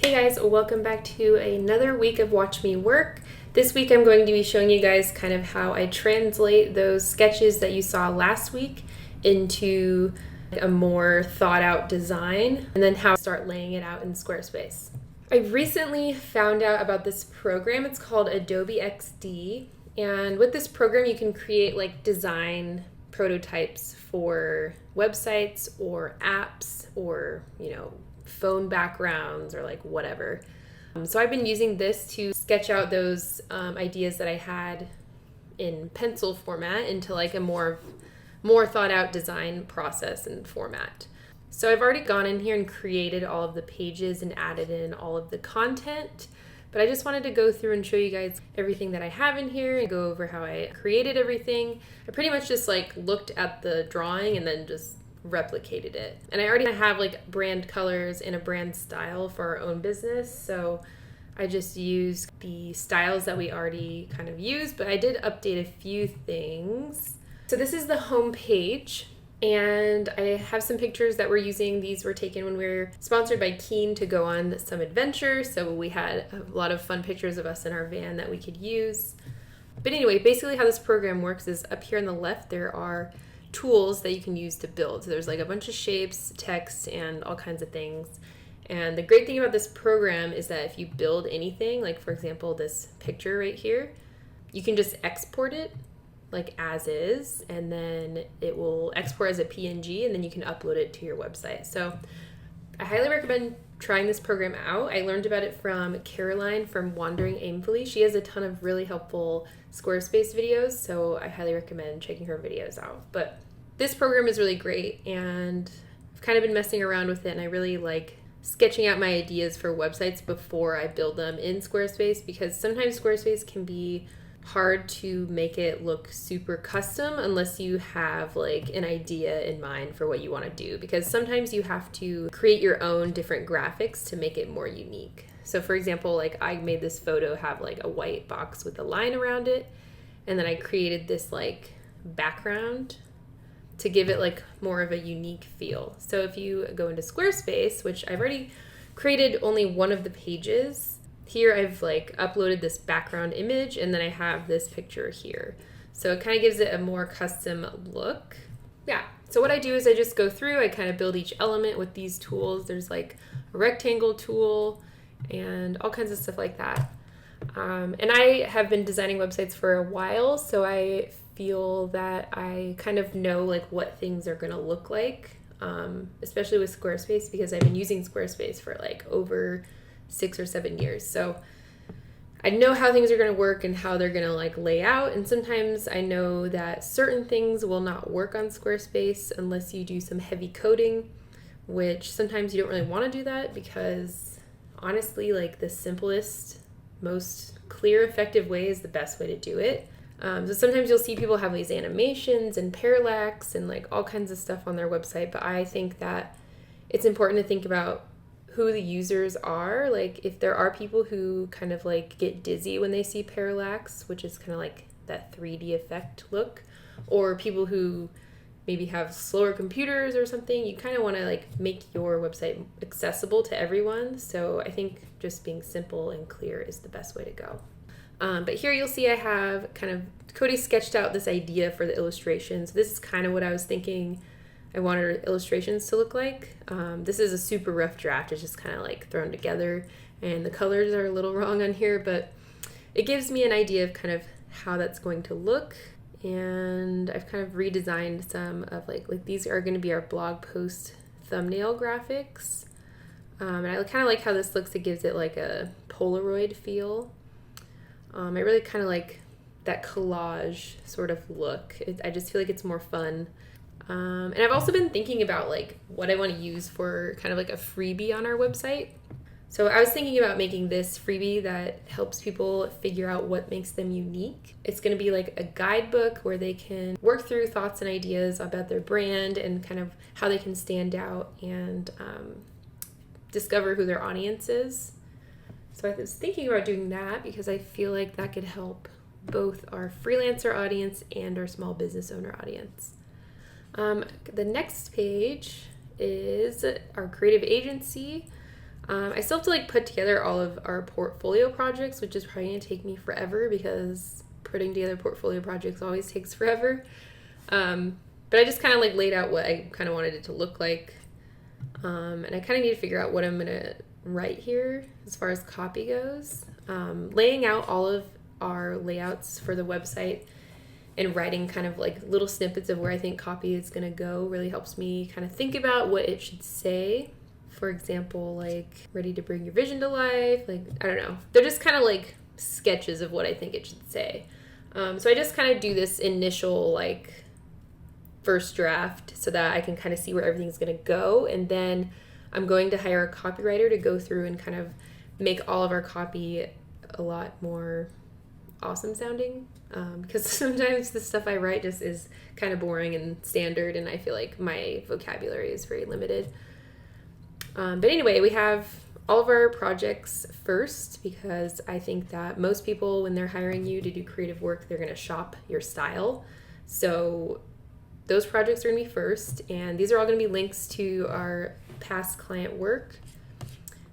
Hey guys, welcome back to another week of Watch Me Work. This week I'm going to be showing you guys kind of how I translate those sketches that you saw last week into a more thought out design, and then how I start laying it out in Squarespace. I recently found out about this program. It's called Adobe XD, and with this program you can create like design prototypes for websites or apps or phone backgrounds or like whatever. So I've been using this to sketch out those ideas that I had in pencil format into like a more thought out design process and format. So I've already gone in here and created all of the pages and added in all of the content, but I just wanted to go through and show you guys everything that I have in here and go over how I created everything. I pretty much just like looked at the drawing and then just replicated it. And I already have like brand colors and a brand style for our own business, so I just used the styles that we already kind of used, but I did update a few things. So this is the home page, and I have some pictures that we're using. These were taken when we were sponsored by Keen to go on some adventure, so we had a lot of fun pictures of us in our van that we could use. But anyway, basically how this program works is up here on the left there are tools that you can use to build. So there's like a bunch of shapes, text, and all kinds of things. And the great thing about this program is that if you build anything, like for example this picture right here, you can just export it like as is, and then it will export as a PNG, and then you can upload it to your website. So I highly recommend trying this program out. I learned about it from Caroline from Wandering Aimfully. She has a ton of really helpful Squarespace videos, so I highly recommend checking her videos out. But this program is really great, and I've kind of been messing around with it, and I really like sketching out my ideas for websites before I build them in Squarespace, because sometimes Squarespace can be hard to make it look super custom unless you have like an idea in mind for what you want to do, because sometimes you have to create your own different graphics to make it more unique. So for example, like I made this photo have like a white box with a line around it, and then I created this like background to give it like more of a unique feel. So if you go into Squarespace, which I've already created only one of the pages, here I've like uploaded this background image, and then I have this picture here. So it kind of gives it a more custom look. Yeah, so what I do is I just go through, I kind of build each element with these tools. There's like a rectangle tool and all kinds of stuff like that. And I have been designing websites for a while, so I feel that I kind of know like what things are going to look like, especially with Squarespace, because I've been using Squarespace for like over 6 or 7 years. So I know how things are going to work and how they're going to like lay out. And sometimes I know that certain things will not work on Squarespace unless you do some heavy coding, which sometimes you don't really want to do that, because honestly, like the simplest, most clear, effective way is the best way to do it. So sometimes you'll see people have these animations and parallax and like all kinds of stuff on their website, but I think that it's important to think about who the users are. Like if there are people who kind of like get dizzy when they see parallax, which is kind of like that 3D effect look, or people who maybe have slower computers or something, you kind of want to like make your website accessible to everyone. So I think just being simple and clear is the best way to go. But here you'll see I have kind of, Cody sketched out this idea for the illustrations. This is kind of what I was thinking I wanted illustrations to look like. This is a super rough draft. It's just kind of like thrown together, and the colors are a little wrong on here, but it gives me an idea of kind of how that's going to look. And I've kind of redesigned some of like these are going to be our blog post thumbnail graphics. And I kind of like how this looks. It gives it like a Polaroid feel. I really kind of like that collage sort of look. I just feel like it's more fun. And I've also been thinking about like what I want to use for kind of like a freebie on our website. So I was thinking about making this freebie that helps people figure out what makes them unique. It's going to be like a guidebook where they can work through thoughts and ideas about their brand and kind of how they can stand out and discover who their audience is. So I was thinking about doing that because I feel like that could help both our freelancer audience and our small business owner audience. The next page is our creative agency. I still have to like put together all of our portfolio projects, which is probably going to take me forever because putting together portfolio projects always takes forever. But I just kind of like laid out what I kind of wanted it to look like. And I kind of need to figure out what I'm going to write here as far as copy goes. Laying out all of our layouts for the website and writing kind of like little snippets of where I think copy is going to go really helps me kind of think about what it should say. For example, like ready to bring your vision to life. Like, I don't know. They're just kind of like sketches of what I think it should say. So I just kind of do this initial like first draft so that I can kind of see where everything's going to go. And then I'm going to hire a copywriter to go through and kind of make all of our copy a lot more awesome sounding. Because sometimes the stuff I write just is kind of boring and standard, and I feel like my vocabulary is very limited. But anyway, we have all of our projects first because I think that most people, when they're hiring you to do creative work, they're going to shop your style. So those projects are going to be first, and these are all going to be links to our past client work.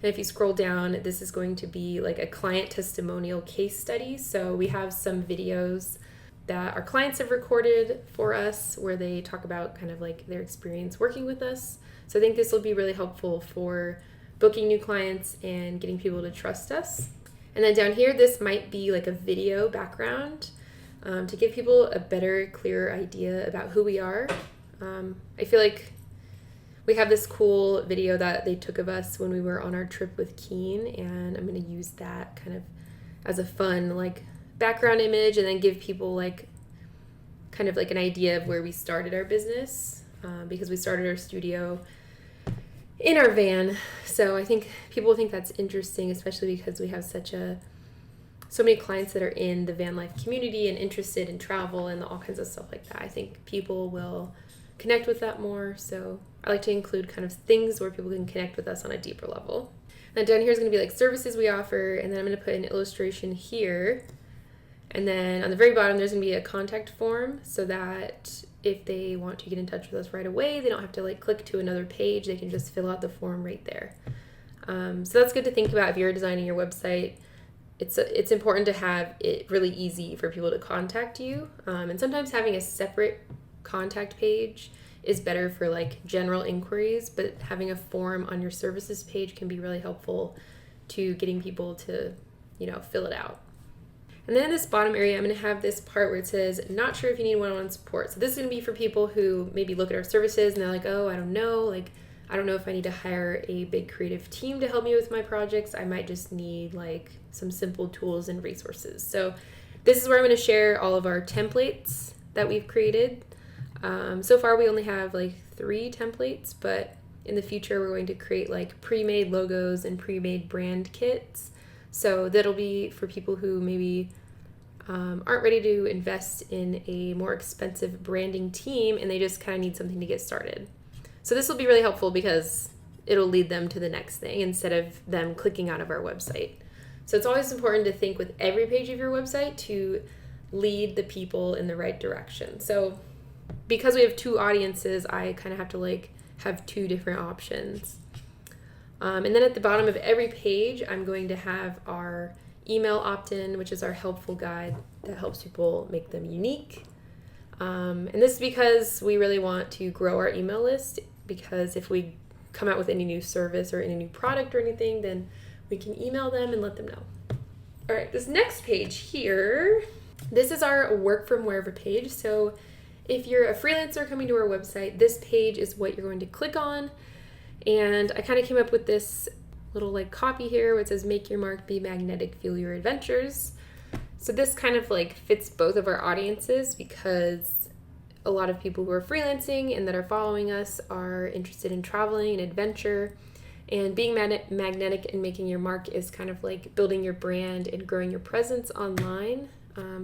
And if you scroll down, this is going to be like a client testimonial case study. So we have some videos that our clients have recorded for us where they talk about kind of like their experience working with us. So I think this will be really helpful for booking new clients and getting people to trust us. And then down here, this might be like a video background to give people a better, clearer idea about who we are. I feel like we have this cool video that they took of us when we were on our trip with Keen, and I'm going to use that kind of as a fun like background image and then give people like kind of like an idea of where we started our business because we started our studio in our van. So I think people think that's interesting, especially because we have so many clients that are in the van life community and interested in travel and all kinds of stuff like that. I think people will connect with that more. So I like to include kind of things where people can connect with us on a deeper level. And down here is going to be like services we offer, and then I'm going to put an illustration here. And then on the very bottom, there's going to be a contact form so that if they want to get in touch with us right away, they don't have to like click to another page. They can just fill out the form right there. So that's good to think about if you're designing your website. It's important to have it really easy for people to contact you. And sometimes having a separate contact page is better for like general inquiries, but having a form on your services page can be really helpful to getting people to, fill it out. And then in this bottom area, I'm going to have this part where it says, not sure if you need one-on-one support. So this is going to be for people who maybe look at our services and they're like, oh, I don't know. Like, I don't know if I need to hire a big creative team to help me with my projects. I might just need like some simple tools and resources. So this is where I'm going to share all of our templates that we've created. So far, we only have like 3 templates, but in the future, we're going to create like pre-made logos and pre-made brand kits. So that'll be for people who maybe aren't ready to invest in a more expensive branding team and they just kind of need something to get started. So this will be really helpful because it'll lead them to the next thing instead of them clicking out of our website. So it's always important to think with every page of your website to lead the people in the right direction. So because we have 2 audiences, I kind of have to like have 2 different options. And then at the bottom of every page, I'm going to have our email opt-in, which is our helpful guide that helps people make them unique. And this is because we really want to grow our email list, because if we come out with any new service or any new product or anything, then we can email them and let them know. All right, this next page here, this is our work from wherever page. So if you're a freelancer coming to our website, this page is what you're going to click on. And I kind of came up with this little like copy here where it says, make your mark, be magnetic, fuel your adventures. So this kind of like fits both of our audiences because a lot of people who are freelancing and that are following us are interested in traveling and adventure. And being magnetic and making your mark is kind of like building your brand and growing your presence online.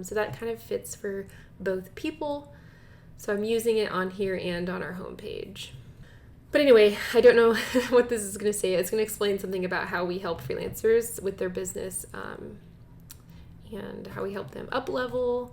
So that kind of fits for both people. So I'm using it on here and on our homepage. But anyway, I don't know what this is going to say. It's going to explain something about how we help freelancers with their business and how we help them up level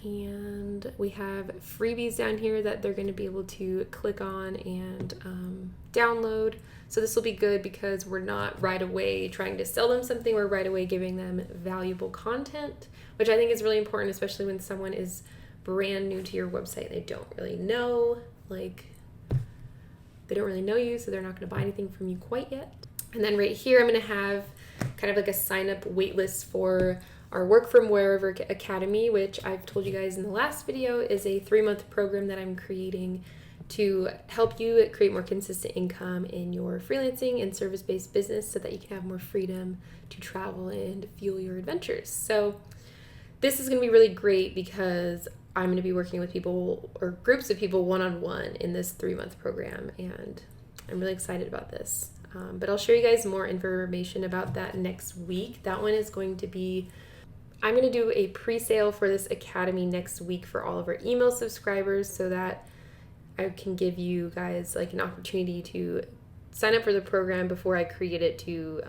And we have freebies down here that they're going to be able to click on and download. So this will be good because we're not right away trying to sell them something. We're right away giving them valuable content, which I think is really important, especially when someone is brand new to your website. They don't really know, they don't really know you, so they're not going to buy anything from you quite yet. And then right here, I'm going to have kind of like a sign up wait list for our Work from Wherever Academy, which I've told you guys in the last video is a 3-month program that I'm creating to help you create more consistent income in your freelancing and service-based business so that you can have more freedom to travel and fuel your adventures. So this is going to be really great because I'm going to be working with people or groups of people one-on-one in this 3-month program, and I'm really excited about this. But I'll show you guys more information about that next week. That one is going to be, I'm going to do a pre-sale for this academy next week for all of our email subscribers so that I can give you guys like an opportunity to sign up for the program before I create it to,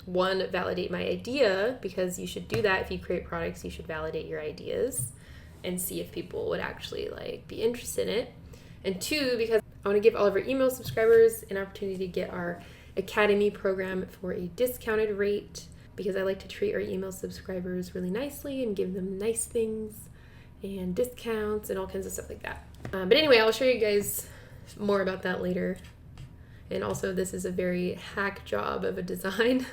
one, validate my idea, because you should do that. If you create products, you should validate your ideas and see if people would actually be interested in it. And 2, because I want to give all of our email subscribers an opportunity to get our academy program for a discounted rate, because I like to treat our email subscribers really nicely and give them nice things and discounts and all kinds of stuff like that. But anyway, I'll show you guys more about that later. And also, this is a very hack job of a design,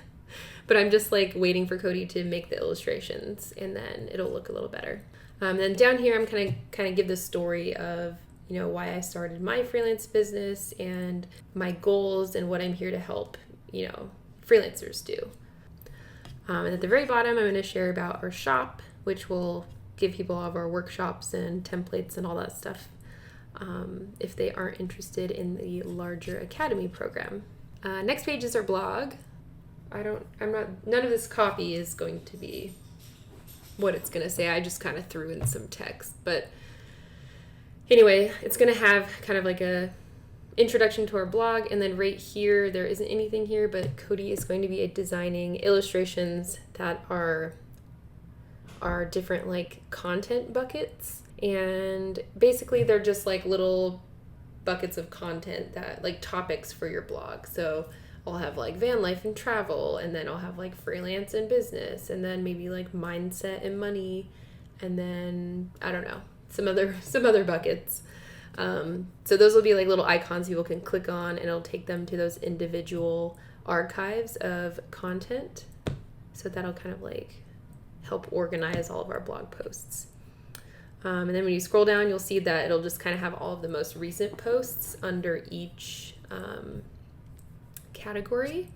but I'm just waiting for Cody to make the illustrations and then it'll look a little better. Then down here, I'm kind of give the story of why I started my freelance business and my goals and what I'm here to help freelancers do. And at the very bottom, I'm going to share about our shop, which will give people all of our workshops and templates and all that stuff if they aren't interested in the larger academy program. Next page is our blog. None of this copy is going to be what it's going to say. I just kind of threw in some text, but anyway, it's going to have kind of like a introduction to our blog, and then right here, there isn't anything here, but Cody is going to be designing illustrations that are different content buckets, and basically they're just little buckets of content that topics for your blog. So I'll have van life and travel, and then I'll have freelance and business, and then maybe mindset and money, and then I don't know, some other buckets. So those will be little icons people can click on, and it'll take them to those individual archives of content. So that'll kind of help organize all of our blog posts. And then when you scroll down, you'll see that it'll just kind of have all of the most recent posts under each category.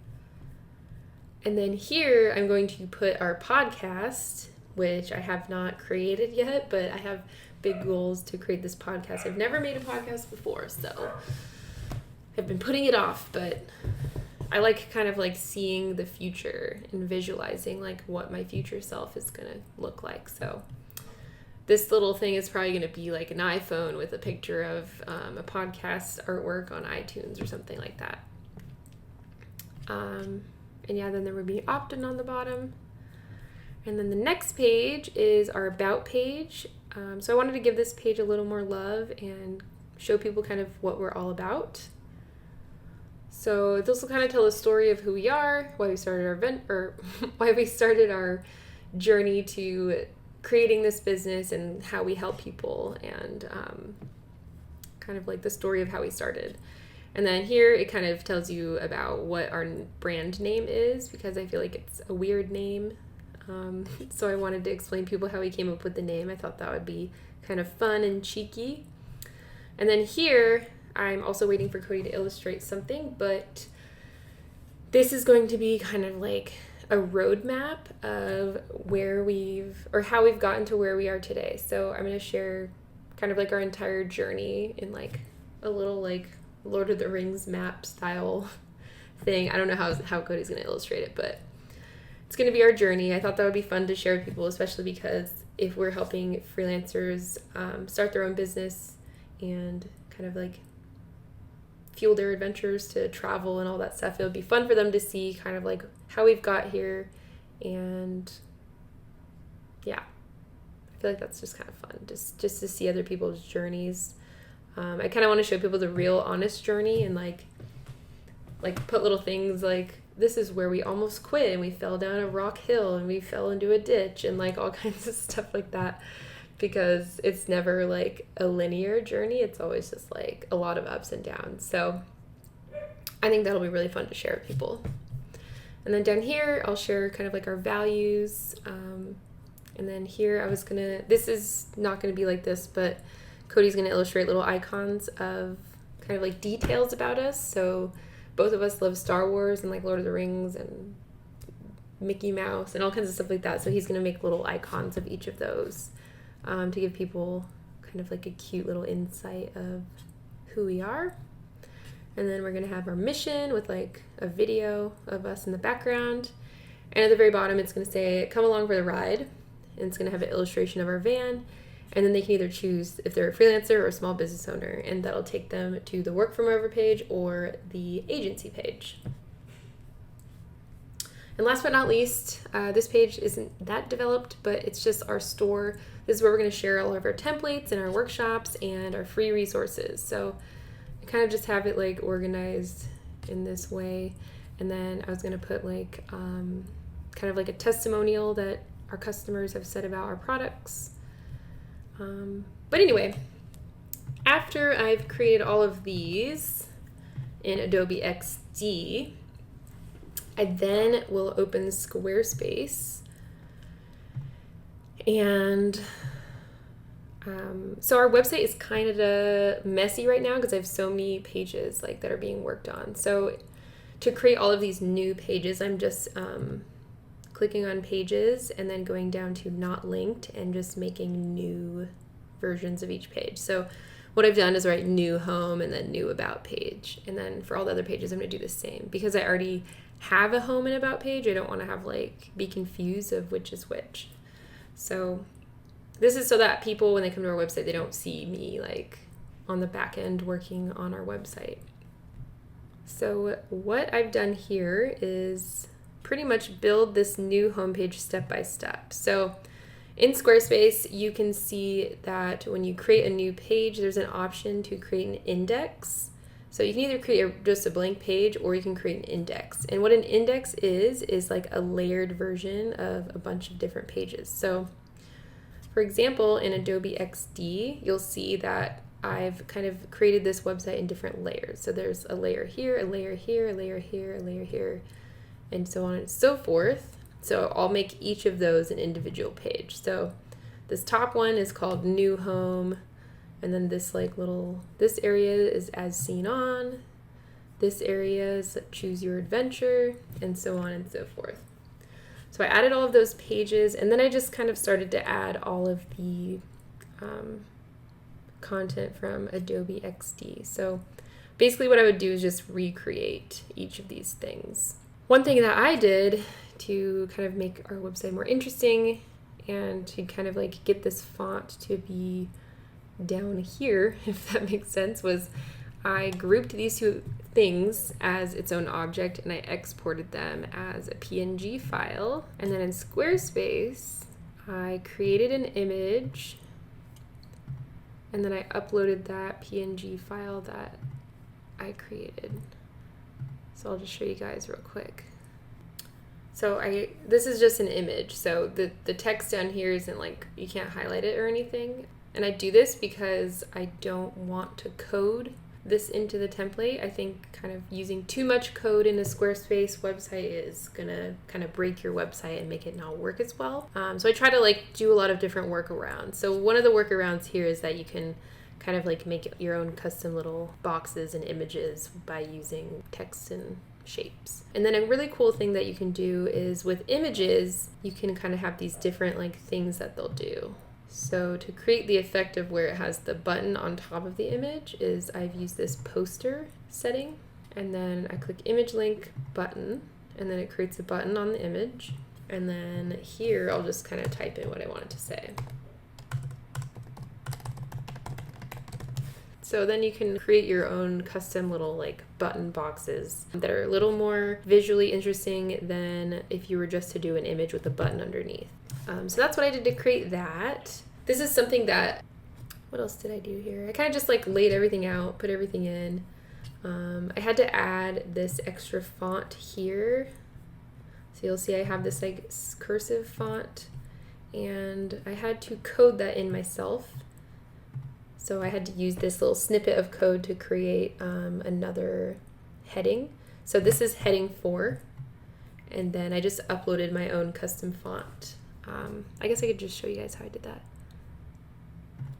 And then here I'm going to put our podcast, which I have not created yet, but I have big goals to create this podcast. I've never made a podcast before, so I've been putting it off, but I kind of seeing the future and visualizing what my future self is going to look like. So this little thing is probably going to be an iPhone with a picture of a podcast artwork on iTunes or something like that. And yeah, then there would be opt-in on the bottom. And then the next page is our About page. So I wanted to give this page a little more love and show people kind of what we're all about. So this will kind of tell a story of who we are, why we started our event, or why we started our journey to creating this business and how we help people, and kind of the story of how we started. And then here it kind of tells you about what our brand name is, because I feel like it's a weird name. So I wanted to explain to people how we came up with the name. I thought that would be kind of fun and cheeky. And then here, I'm also waiting for Cody to illustrate something, but this is going to be kind of a roadmap of how we've gotten to where we are today. So I'm going to share kind of our entire journey in a little Lord of the Rings map style thing. I don't know how Cody's going to illustrate it, but it's going to be our journey. I thought that would be fun to share with people, especially because if we're helping freelancers start their own business and kind of fuel their adventures to travel and all that stuff, it would be fun for them to see kind of how we've got here. And yeah, I feel like that's just kind of fun, just to see other people's journeys. I kind of want to show people the real honest journey, and like put little things like, this is where we almost quit and we fell down a rock hill and we fell into a ditch, and like all kinds of stuff like that, because it's never like a linear journey. It's always just like a lot of ups and downs. So I think that'll be really fun to share with people. And then down here, I'll share kind of like our values. And then here this is not gonna be like this, but Cody's gonna illustrate little icons of kind of like details about us. So both of us love Star Wars and like Lord of the Rings and Mickey Mouse and all kinds of stuff like that. So he's going to make little icons of each of those to give people kind of like a cute little insight of who we are. And then we're going to have our mission with like a video of us in the background. And at the very bottom, it's going to say, come along for the ride. And it's going to have an illustration of our van. And then they can either choose if they're a freelancer or a small business owner, and that'll take them to the Work From Wherever page or the agency page. And last but not least, this page isn't that developed, but it's just our store. This is where we're going to share all of our templates and our workshops and our free resources. So I kind of just have it like organized in this way. And then I was going to put like kind of like a testimonial that our customers have said about our products. But anyway, after I've created all of these in Adobe XD, I then will open Squarespace. And so our website is kind of messy right now because I have so many pages like that are being worked on. So to create all of these new pages, I'm just clicking on pages and then going down to not linked and just making new versions of each page. So what I've done is write new home and then new about page. And then for all the other pages, I'm going to do the same because I already have a home and about page. I don't want to have be confused of which is which. So this is so that people, when they come to our website, they don't see me like on the back end working on our website. So what I've done here is pretty much build this new homepage step by step. So in Squarespace, you can see that when you create a new page, there's an option to create an index. So you can either create just a blank page or you can create an index. And what an index is like a layered version of a bunch of different pages. So for example, in Adobe XD, you'll see that I've kind of created this website in different layers. So there's a layer here, a layer here, a layer here, a layer here, and so on and so forth. So I'll make each of those an individual page. So this top one is called New Home, and then this this area is As Seen On, this area is Choose Your Adventure, and so on and so forth. So I added all of those pages, and then I just kind of started to add all of the content from Adobe XD. So basically what I would do is just recreate each of these things. One thing that I did to kind of make our website more interesting and to kind of like get this font to be down here, if that makes sense, was I grouped these two things as its own object and I exported them as a PNG file. And then in Squarespace, I created an image and then I uploaded that PNG file that I created. So I'll just show you guys real quick. So this is just an image. So the text down here isn't like, you can't highlight it or anything. And I do this because I don't want to code this into the template. I think kind of using too much code in a Squarespace website is gonna kind of break your website and make it not work as well. So I try to like do a lot of different workarounds. So one of the workarounds here is that you can kind of like make your own custom little boxes and images by using text and shapes. And then a really cool thing that you can do is with images, you can kind of have these different like things that they'll do. So to create the effect of where it has the button on top of the image is I've used this poster setting, and then I click image link button, and then it creates a button on the image. And then here I'll just kind of type in what I want it to say. So then you can create your own custom little like button boxes that are a little more visually interesting than if you were just to do an image with a button underneath. So that's what I did to create that. This is something that, what else did I do here? I kind of just like laid everything out, put everything in. I had to add this extra font here. So you'll see I have this like cursive font, and I had to code that in myself. So I had to use this little snippet of code to create another heading. So this is heading 4, and then I just uploaded my own custom font. I guess I could just show you guys how I did that.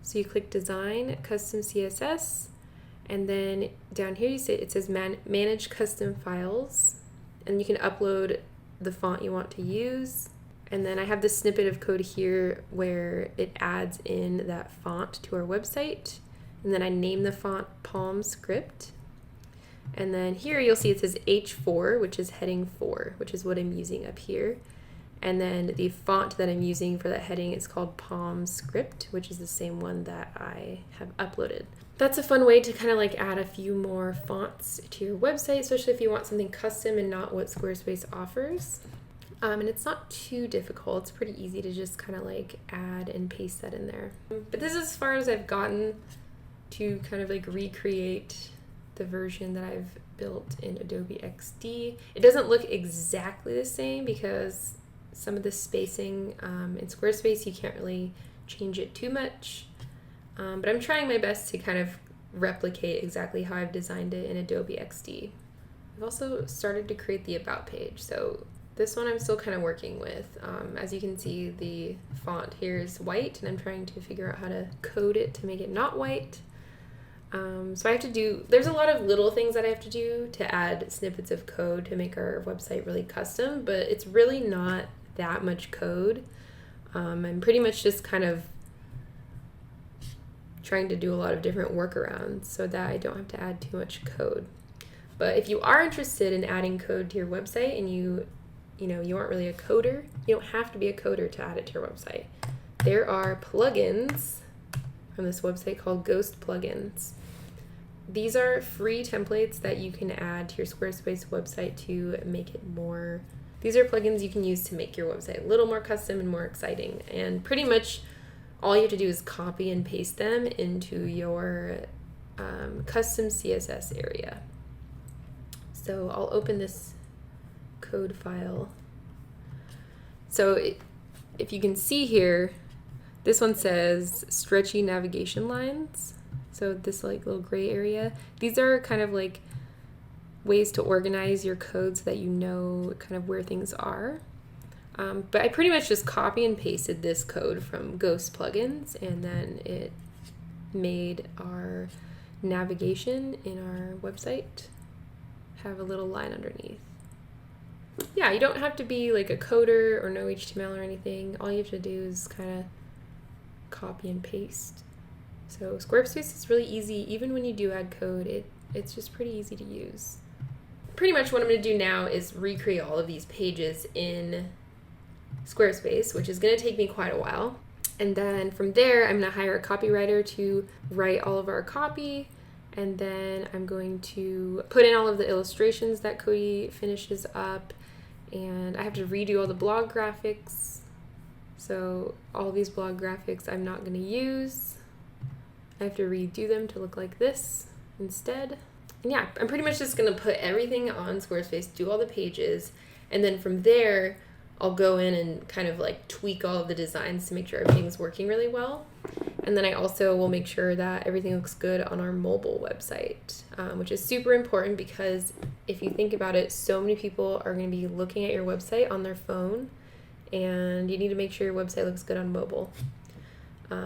So you click Design, Custom CSS, and then down here it says Manage Custom Files, and you can upload the font you want to use. And then I have this snippet of code here where it adds in that font to our website. And then I name the font Palm Script. And then here you'll see it says H4, which is heading 4, which is what I'm using up here. And then the font that I'm using for that heading is called Palm Script, which is the same one that I have uploaded. That's a fun way to kind of like add a few more fonts to your website, especially if you want something custom and not what Squarespace offers. And it's not too difficult. It's pretty easy to just kind of like add and paste that in there. But this is as far as I've gotten to kind of like recreate the version that I've built in Adobe XD. It doesn't look exactly the same because some of the spacing in Squarespace, you can't really change it too much. But I'm trying my best to kind of replicate exactly how I've designed it in Adobe XD. I've also started to create the About page. So this one I'm still kind of working with. As you can see, the font here is white, and I'm trying to figure out how to code it to make it not white. So I have to do, there's a lot of little things that I have to do to add snippets of code to make our website really custom, but it's really not that much code. I'm pretty much just kind of trying to do a lot of different workarounds so that I don't have to add too much code. But if you are interested in adding code to your website and you aren't really a coder, you don't have to be a coder to add it to your website. There are plugins from this website called Ghost Plugins. These are free templates that you can add to your Squarespace website to make it more. These are plugins you can use to make your website a little more custom and more exciting. And pretty much all you have to do is copy and paste them into your custom CSS area. So I'll open this code file. So if you can see here, this one says stretchy navigation lines. So this like little gray area. These are kind of like ways to organize your code so that you know kind of where things are. But I pretty much just copy and pasted this code from Ghost Plugins, and then it made our navigation in our website have a little line underneath. Yeah, you don't have to be like a coder or know HTML or anything. All you have to do is kind of copy and paste. So Squarespace is really easy. Even when you do add code, it's just pretty easy to use. Pretty much what I'm going to do now is recreate all of these pages in Squarespace, which is going to take me quite a while. And then from there, I'm going to hire a copywriter to write all of our copy. And then I'm going to put in all of the illustrations that Cody finishes up. And I have to redo all the blog graphics. So all these blog graphics I'm not going to use. I have to redo them to look like this instead. And yeah, I'm pretty much just going to put everything on Squarespace, do all the pages, and then from there, I'll go in and kind of like tweak all of the designs to make sure everything's working really well. And then I also will make sure that everything looks good on our mobile website, which is super important because if you think about it, so many people are going to be looking at your website on their phone, and you need to make sure your website looks good on mobile.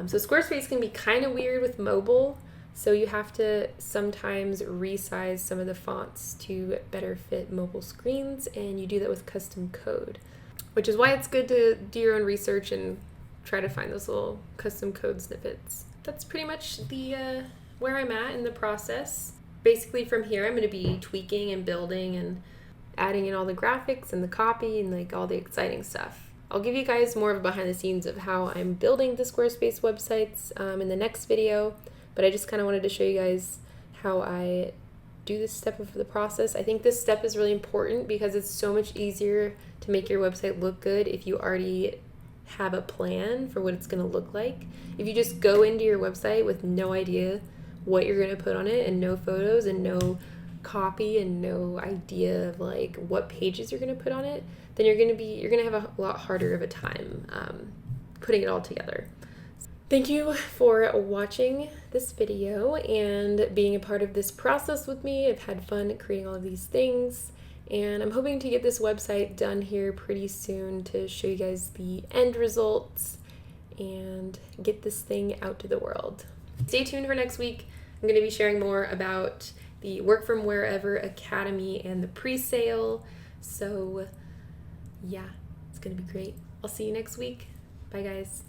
So Squarespace can be kind of weird with mobile, so you have to sometimes resize some of the fonts to better fit mobile screens, and you do that with custom code, which is why it's good to do your own research and try to find those little custom code snippets. That's pretty much the where I'm at in the process. Basically from here, I'm going to be tweaking and building and adding in all the graphics and the copy and like all the exciting stuff. I'll give you guys more of a behind the scenes of how I'm building the Squarespace websites in the next video, but I just kind of wanted to show you guys how I do this step of the process. I think this step is really important because it's so much easier to make your website look good if you already have a plan for what it's going to look like. If you just go into your website with no idea what you're going to put on it and no photos and no copy and no idea of like what pages you're going to put on it, then you're going to have a lot harder of a time putting it all together. Thank you for watching this video and being a part of this process with me. I've had fun creating all of these things, and I'm hoping to get this website done here pretty soon to show you guys the end results and get this thing out to the world. Stay tuned for next week. I'm going to be sharing more about the Work From Wherever Academy and the pre-sale. So yeah, it's going to be great. I'll see you next week. Bye guys.